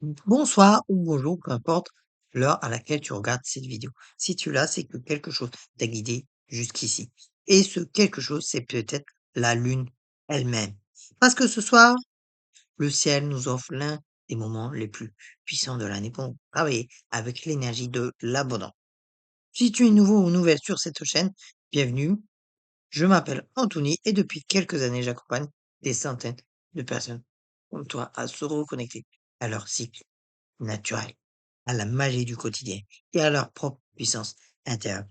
Bonsoir ou bonjour, peu importe l'heure à laquelle tu regardes cette vidéo. Si tu l'as, c'est que quelque chose t'a guidé jusqu'ici. Et ce quelque chose, c'est peut-être la lune elle-même. Parce que ce soir, le ciel nous offre l'un des moments les plus puissants de l'année pour travailler avec l'énergie de l'abondance. Si tu es nouveau ou nouvelle sur cette chaîne, bienvenue. Je m'appelle Anthony et depuis quelques années, j'accompagne des centaines de personnes comme toi à se reconnecter à leur cycle naturel, à la magie du quotidien et à leur propre puissance intérieure.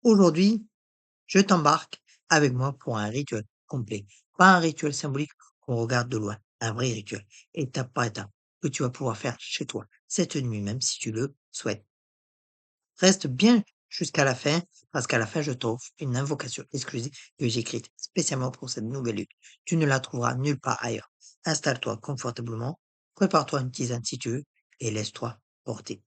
Aujourd'hui, je t'embarque avec moi pour un rituel complet, pas un rituel symbolique qu'on regarde de loin, un vrai rituel, étape par étape, que tu vas pouvoir faire chez toi cette nuit, même si tu le souhaites. Reste bien jusqu'à la fin, parce qu'à la fin, je t'offre une invocation exclusive que j'ai écrite spécialement pour cette nouvelle lutte. Tu ne la trouveras nulle part ailleurs. Installe-toi confortablement, prépare-toi une tisane si tu veux, et laisse-toi porter.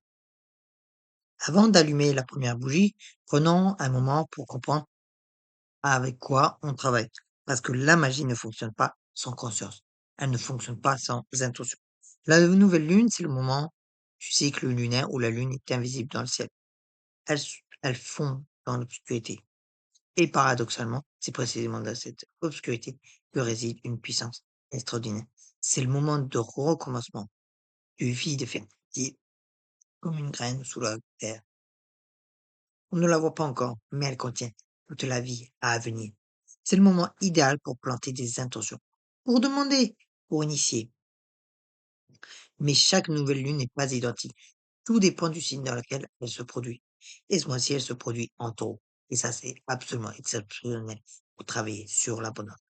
Avant d'allumer la première bougie, prenons un moment pour comprendre avec quoi on travaille. Parce que la magie ne fonctionne pas sans conscience. Elle ne fonctionne pas sans intention. La nouvelle lune, c'est le moment du cycle lunaire où la lune est invisible dans le ciel. Elle fond dans l'obscurité. Et paradoxalement, c'est précisément dans cette obscurité que réside une puissance extraordinaire. C'est le moment de recommencement, du vide fertile, comme une graine sous la terre. On ne la voit pas encore, mais elle contient toute la vie à venir. C'est le moment idéal pour planter des intentions, pour demander, pour initier. Mais chaque nouvelle lune n'est pas identique. Tout dépend du signe dans lequel elle se produit. Et ce mois-ci, elle se produit en taureau. Et ça, c'est absolument exceptionnel pour travailler sur l'abondance.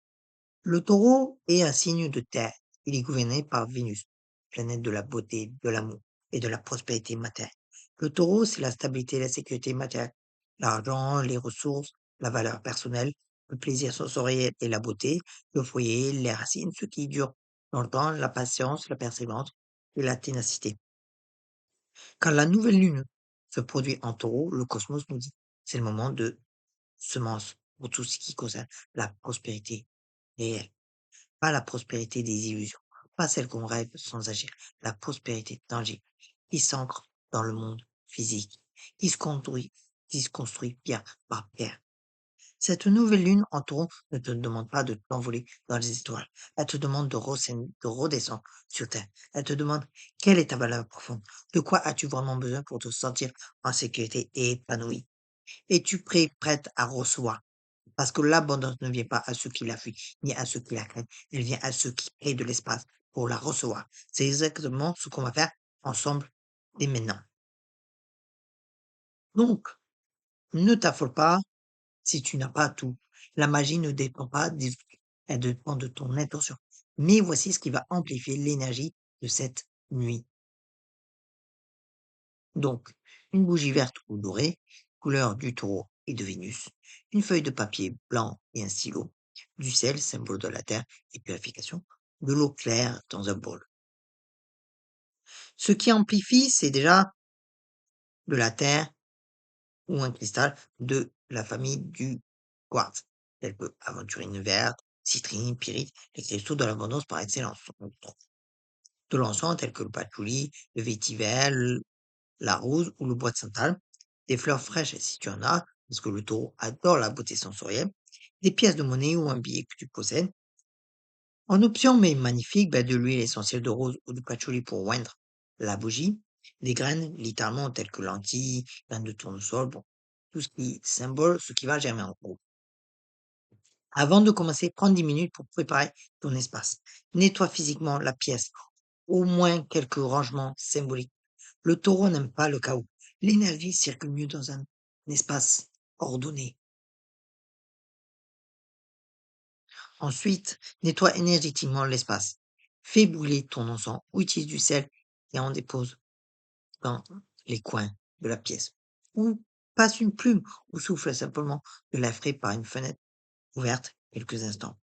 Le taureau est un signe de terre. Il est gouverné par Vénus, planète de la beauté, de l'amour et de la prospérité matérielle. Le taureau, c'est la stabilité et la sécurité matérielle. L'argent, les ressources, la valeur personnelle, le plaisir sensoriel et la beauté, le foyer, les racines, ce qui dure dans le temps, la patience, la persévérance et la ténacité. Quand la nouvelle lune se produit en taureau, le cosmos nous dit c'est le moment de semence pour tout ce qui concerne la prospérité réelle. Pas la prospérité des illusions, pas celle qu'on rêve sans agir, la prospérité tangible, qui s'ancre dans le monde physique, qui se construit, qui se construit pierre par pierre. Cette nouvelle lune en taureau ne te demande pas de t'envoler dans les étoiles. Elle te demande de redescendre sur terre. Elle te demande quelle est ta valeur profonde. De quoi as-tu vraiment besoin pour te sentir en sécurité et épanoui? Es-tu prêt, prête à recevoir? Parce que l'abondance ne vient pas à ceux qui la fuient, ni à ceux qui la craignent. Elle vient à ceux qui créent de l'espace pour la recevoir. C'est exactement ce qu'on va faire ensemble dès maintenant. Donc, ne t'affole pas si tu n'as pas tout. La magie ne dépend pas des outils, elle dépend de ton intention. Mais voici ce qui va amplifier l'énergie de cette nuit. Donc, une bougie verte ou dorée, couleur du taureau et de Vénus, une feuille de papier blanc et un stylo, du sel, symbole de la terre et purification, de l'eau claire dans un bol. Ce qui amplifie, c'est déjà de la terre ou un cristal de la famille du quartz, tel que aventurine verte, citrine, pyrite, les cristaux de l'abondance par excellence. De l'encens tel que le patchouli, le vétiver, la rose ou le bois de santal, des fleurs fraîches si tu en as, parce que le taureau adore la beauté sensorielle, des pièces de monnaie ou un billet que tu possèdes. En option, mais magnifique, de l'huile essentielle de rose ou de patchouli pour oindre la bougie, des graines, littéralement, telles que lentilles, graines de tournesol, bon, tout ce qui symbole, ce qui va germer en gros. Avant de commencer, prends 10 minutes pour préparer ton espace. Nettoie physiquement la pièce, au moins quelques rangements symboliques. Le taureau n'aime pas le chaos. L'énergie circule mieux dans un espace ordonné. Ensuite, nettoie énergétiquement l'espace. Fais brûler ton encens ou utilise du sel et en dépose dans les coins de la pièce. Ou passe une plume ou souffle simplement de l'air frais par une fenêtre ouverte quelques instants.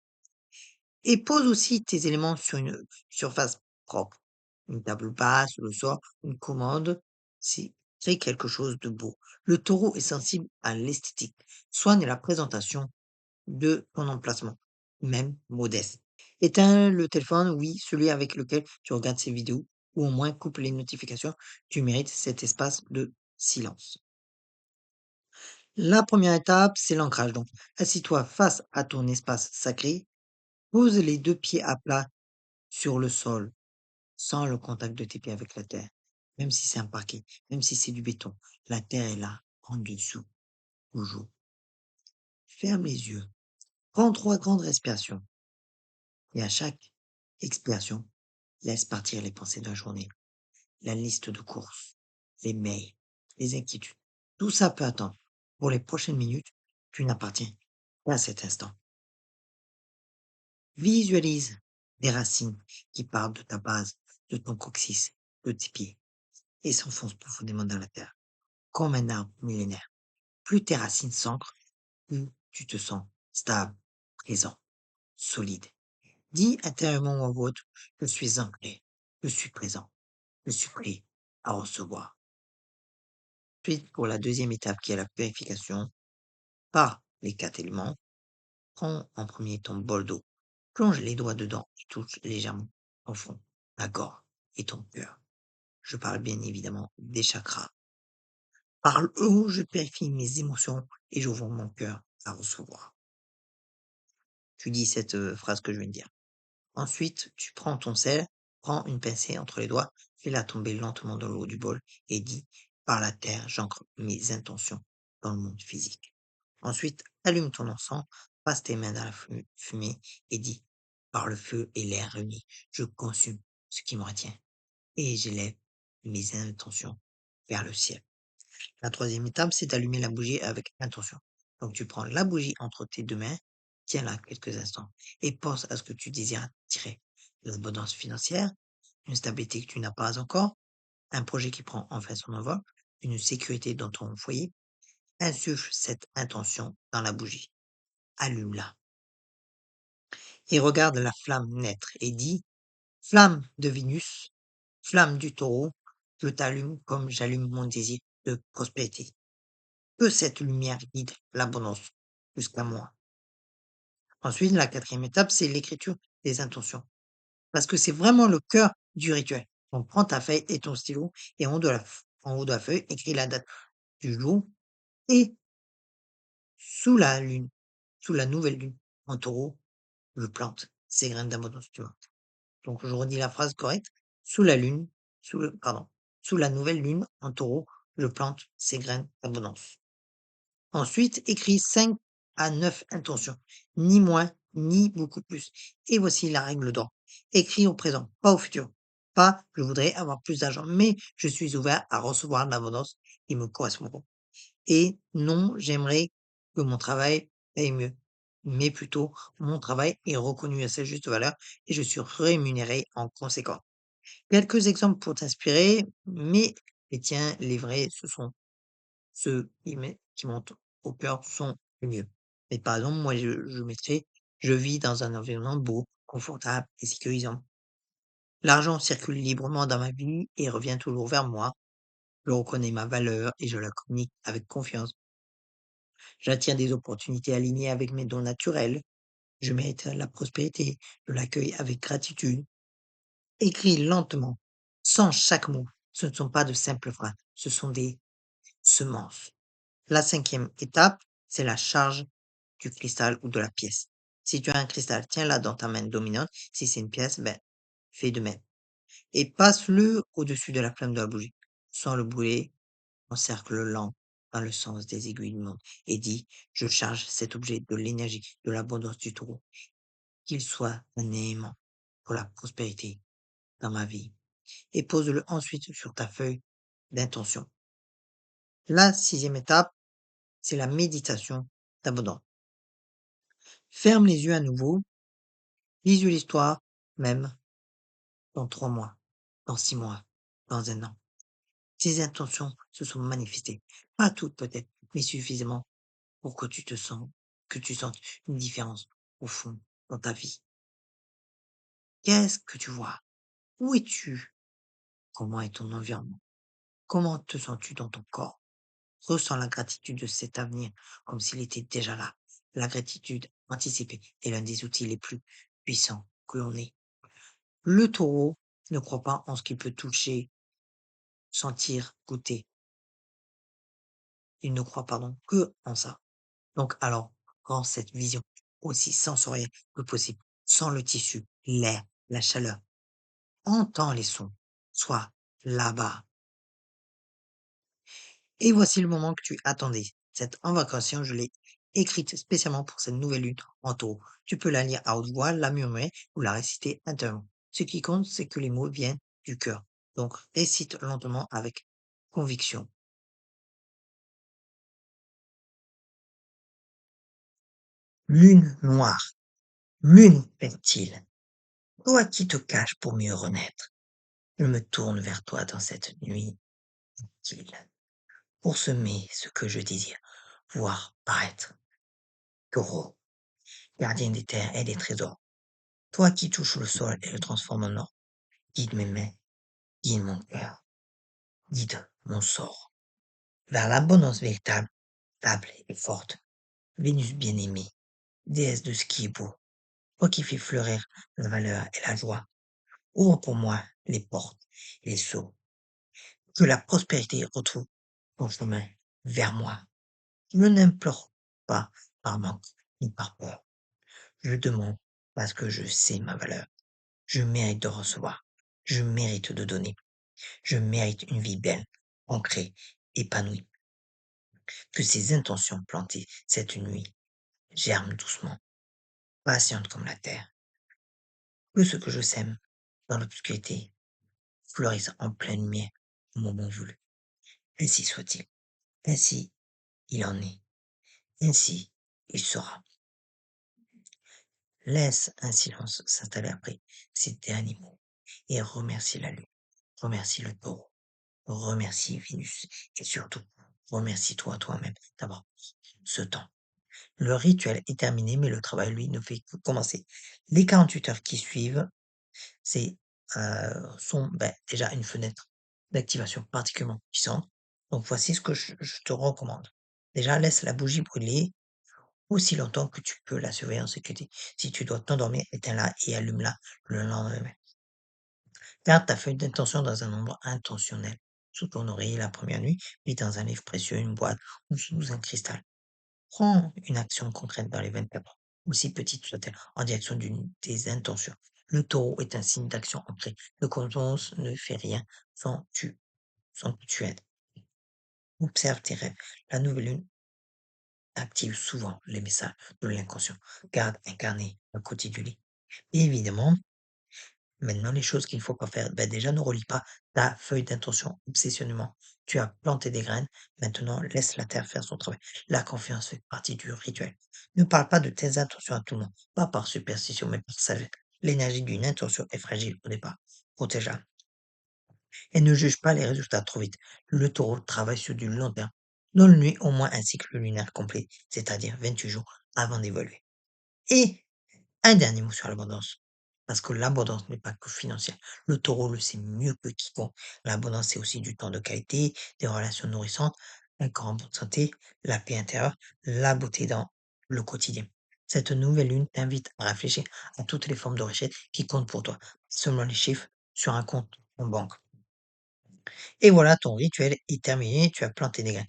Et pose aussi tes éléments sur une surface propre. Une table basse, le sol, une commande. C'est crée quelque chose de beau. Le taureau est sensible à l'esthétique. Soigne la présentation de ton emplacement, même modeste. Éteins le téléphone, oui, celui avec lequel tu regardes ces vidéos, ou au moins coupe les notifications. Tu mérites cet espace de silence. La première étape, c'est l'ancrage. Donc, assis-toi face à ton espace sacré, pose les 2 pieds à plat sur le sol, sans le contact de tes pieds avec la terre. Même si c'est un parquet, même si c'est du béton, la terre est là, en dessous, toujours. Ferme les yeux, prends 3 grandes respirations et à chaque expiration, laisse partir les pensées de la journée, la liste de courses, les mails, les inquiétudes. Tout ça peut attendre. Pour les prochaines minutes, tu n'appartiens qu'à cet instant. Visualise des racines qui partent de ta base, de ton coccyx, de tes pieds et s'enfoncent profondément dans la terre, comme un arbre millénaire. Plus tes racines s'ancrent, plus tu te sens stable, présent, solide. Dis intérieurement ou à voix haute, je suis ancré, je suis présent, je suis prêt à recevoir. Puis, pour la deuxième étape qui est la purification, par les 4 éléments, prends en premier ton bol d'eau, plonge les doigts dedans et touche légèrement au fond, la gorge et ton cœur. Je parle bien évidemment des chakras. Par l'eau, je purifie mes émotions et j'ouvre mon cœur à recevoir. Tu dis cette phrase que je viens de dire. Ensuite, tu prends ton sel, prends une pincée entre les doigts, fais-la tomber lentement dans l'eau du bol et dis, par la terre, j'ancre mes intentions dans le monde physique. Ensuite, allume ton encens, passe tes mains dans la fumée et dis, par le feu et l'air réunis, je consume ce qui me retient et j'élève mes intentions vers le ciel. La troisième étape, c'est d'allumer la bougie avec intention. Donc tu prends la bougie entre tes 2 mains, tiens-la quelques instants et pense à ce que tu désires attirer. L'abondance financière, une stabilité que tu n'as pas encore, un projet qui prend enfin son envol, une sécurité dans ton foyer. Insuffle cette intention dans la bougie. Allume-la et regarde la flamme naître et dis, flamme de Vénus, flamme du taureau, je t'allume comme j'allume mon désir de prospérité. Que cette lumière guide l'abondance jusqu'à moi. Ensuite, la quatrième étape, c'est l'écriture des intentions. Parce que c'est vraiment le cœur du rituel. Donc, prends ta feuille et ton stylo et en haut de la feuille, écris la date du jour et sous la lune, sous la nouvelle lune en taureau, je plante ces graines d'abondance. Tu vois. Donc, je redis la phrase correcte. Sous la lune, sous la nouvelle lune en taureau, je plante ces graines d'abondance. Ensuite, écris 5 à 9 intentions, ni moins, ni beaucoup plus. Et voici la règle d'or. Écris au présent, pas au futur. Pas je voudrais avoir plus d'argent, mais je suis ouvert à recevoir l'abondance qui me correspond. Et non, j'aimerais que mon travail aille mieux. Mais plutôt, mon travail est reconnu à sa juste valeur et je suis rémunéré en conséquence. Quelques exemples pour t'inspirer, mais les tiens, les vrais, ce sont ceux qui montent au cœur sont les mieux. Mais par exemple, moi, je mettrais: «Je vis dans un environnement beau, confortable et sécurisant. L'argent circule librement dans ma vie et revient toujours vers moi. Je reconnais ma valeur et je la communique avec confiance. J'attire des opportunités alignées avec mes dons naturels. Je mérite la prospérité. Je l'accueille avec gratitude». Écris lentement, sans chaque mot. Ce ne sont pas de simples phrases, ce sont des semences. La cinquième étape, c'est la charge du cristal ou de la pièce. Si tu as un cristal, tiens-la dans ta main dominante. Si c'est une pièce, ben, fais de même. Et passe-le au-dessus de la flamme de la bougie. Sans le brûler, en cercle lent dans le sens des aiguilles du monde. Et dis, je charge cet objet de l'énergie, de l'abondance du taureau. Qu'il soit un aimant pour la prospérité dans ma vie. Et pose-le ensuite sur ta feuille d'intention. La sixième étape, c'est la méditation d'abondance. Ferme les yeux à nouveau, visualise-toi même dans 3 mois, dans 6 mois, dans un an. Tes intentions se sont manifestées. Pas toutes peut-être, mais suffisamment pour que tu sentes une différence au fond dans ta vie. Qu'est-ce que tu vois? Où es-tu? Comment est ton environnement? Comment te sens-tu dans ton corps? Ressens la gratitude de cet avenir comme s'il était déjà là. La gratitude anticipée est l'un des outils les plus puissants que l'on ait. Le taureau Ne crois pas en ce qui peut toucher, sentir, goûter. Il ne croit, pardon, que en ça. Donc alors, rends cette vision aussi sensorielle que possible, sens le tissu, l'air, la chaleur, entends les sons, sois là-bas. Et voici le moment que tu attendais. Cette invocation, je l'ai écrite spécialement pour cette nouvelle lune en taureau. Tu peux la lire à haute voix, la murmurer ou la réciter intérieurement. Ce qui compte, c'est que les mots viennent du cœur. Donc, récite lentement avec conviction. Lune noire, lune fertile, toi qui te caches pour mieux renaître. Je me tourne vers toi dans cette nuit tranquille pour semer ce que je désire, voir paraître. Taureau, gardien des terres et des trésors, toi qui touches le sol et le transformes en or, guide mes mains, guide mon cœur, guide mon sort. Vers l'abondance véritable, stable et forte, Vénus bien-aimée, déesse de ce qui est beau, toi qui fais fleurir la valeur et la joie, ouvre pour moi les portes et les sceaux, que la prospérité retrouve ton chemin vers moi. Je n'implore pas par manque ni par peur. Je demande parce que je sais ma valeur. Je mérite de recevoir. Je mérite de donner. Je mérite une vie belle, ancrée, épanouie. Que ces intentions plantées cette nuit germent doucement, patientes comme la terre. Que ce que je sème dans l'obscurité fleurisse en pleine lumière au moment voulu. Ainsi soit-il. Ainsi il en est. Ainsi il sera. Laisse un silence s'installer après ces derniers mots et remercie la lune, remercie le taureau, remercie Vénus et surtout remercie-toi toi-même d'avoir pris ce temps. Le rituel est terminé, mais le travail, lui, ne fait que commencer. Les 48 heures qui suivent, c'est sont déjà une fenêtre d'activation particulièrement puissante. Donc voici ce que je te recommande. Déjà, laisse la bougie brûler aussi longtemps que tu peux la surveiller en sécurité. Si tu dois t'endormir, éteins-la et allume-la le lendemain. Garde ta feuille d'intention dans un endroit intentionnel, sous ton oreiller la première nuit, puis dans un livre précieux, une boîte ou sous un cristal. Prends une action concrète dans les 24 heures, aussi petite soit-elle, en direction d'une de tes intentions. Le taureau est un signe d'action ancré. Le cosmos ne fait rien sans que tu aides. Observe tes rêves. La nouvelle lune active souvent les messages de l'inconscient. Garde incarné à côté du lit. Et évidemment, maintenant, les choses qu'il ne faut pas faire, déjà, ne relis pas ta feuille d'intention obsessionnellement. Tu as planté des graines, maintenant, laisse la terre faire son travail. La confiance fait partie du rituel. Ne parle pas de tes intentions à tout le monde, pas par superstition, mais par sagesse. L'énergie d'une intention est fragile au départ. Protège-la. Et ne juge pas les résultats trop vite. Le taureau travaille sur du long terme. Donne-lui au moins un cycle lunaire complet, c'est-à-dire 28 jours avant d'évoluer. Et un dernier mot sur l'abondance. Parce que l'abondance n'est pas que financière. Le taureau le sait mieux que quiconque. L'abondance, c'est aussi du temps de qualité, des relations nourrissantes, un corps en bonne santé, la paix intérieure, la beauté dans le quotidien. Cette nouvelle lune t'invite à réfléchir à toutes les formes de richesse qui comptent pour toi, seulement les chiffres sur un compte en banque. Et voilà, ton rituel est terminé, tu as planté des graines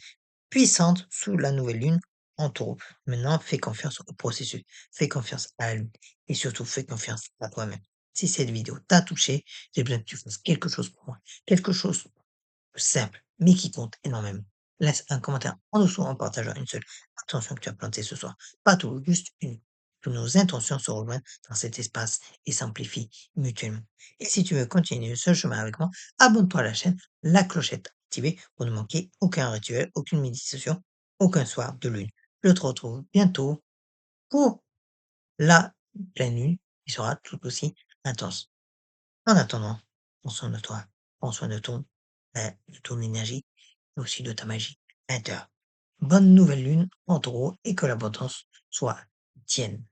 puissante sous la nouvelle lune en taureau. Maintenant, fais confiance au processus, fais confiance à la lune et surtout fais confiance à toi-même. Si cette vidéo t'a touché, j'ai besoin que tu fasses quelque chose pour moi, quelque chose simple, mais qui compte énormément. Laisse un commentaire en dessous en partageant une seule intention que tu as plantée ce soir. Pas tout, juste une. Que nos intentions se rejoignent dans cet espace et s'amplifient mutuellement. Et si tu veux continuer ce chemin avec moi, abonne-toi à la chaîne, la clochette activée pour ne manquer aucun rituel, aucune méditation, aucun soir de lune. Je te retrouve bientôt pour la pleine lune qui sera tout aussi intense. En attendant, prends soin de toi, prends soin de ton énergie, mais aussi de ta magie intérieure. Bonne nouvelle lune en taureau et que l'abondance soit tienne.